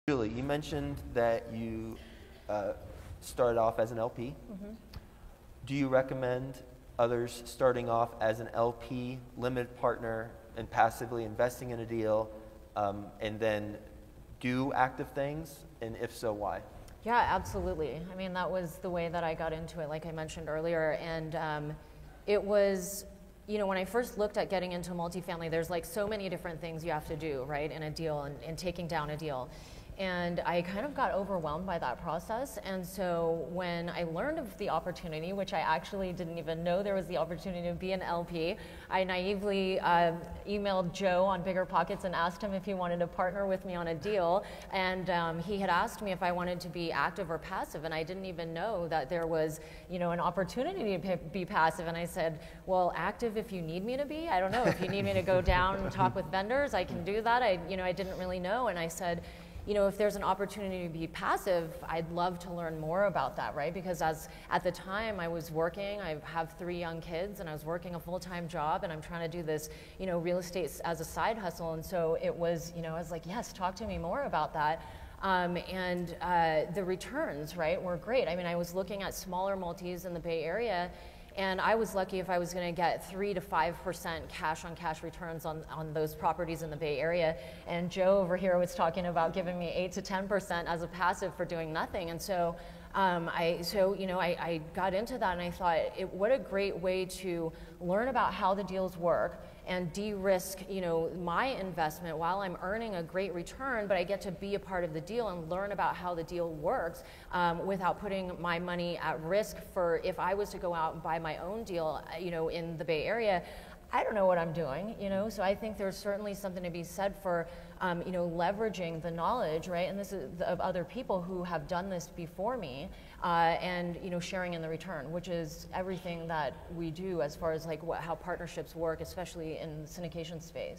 Julie, you mentioned that you started off as an LP. Mm-hmm. Do you recommend others starting off as an LP, limited partner, and passively investing in a deal, and then do active things? And if so, why? Yeah, absolutely. I mean, that was the way that I got into it, like I mentioned earlier. And it was, you know, when I first looked at getting into multifamily, there's like so many different things you have to do, right, in a deal and taking down a deal. And I kind of got overwhelmed by that process. And so when I learned of the opportunity, which I actually didn't even know there was the opportunity to be an LP, I naively emailed Joe on Bigger Pockets and asked him if he wanted to partner with me on a deal. And he had asked me if I wanted to be active or passive. And I didn't even know that there was, you know, an opportunity to be passive. And I said, well, active if you need me to be. I don't know. If you need me to go down and talk with vendors, I can do that. I didn't really know. And I said, you know, if there's an opportunity to be passive, I'd love to learn more about that, right? Because at the time I was working, I have 3 young kids, and I was working a full-time job, and I'm trying to do this, you know, real estate as a side hustle. And so it was, you know, I was like, yes, talk to me more about that. The returns, right, were great. I mean, I was looking at smaller multis in the Bay Area, and I was lucky if I was going to get 3 to 5% cash-on-cash returns on those properties in the Bay Area. And Joe over here was talking about giving me 8 to 10% as a passive for doing nothing. And so, I got into that, and I thought, what a great way to learn about how the deals work and de-risk, you know, my investment while I'm earning a great return, but I get to be a part of the deal and learn about how the deal works without putting my money at risk for if I was to go out and buy my own deal, you know, in the Bay Area. I don't know what I'm doing, you know, so I think there's certainly something to be said for, you know, leveraging the knowledge, right, and this is of other people who have done this before me, and, you know, sharing in the return, which is everything that we do as far as like how partnerships work, especially in the syndication space.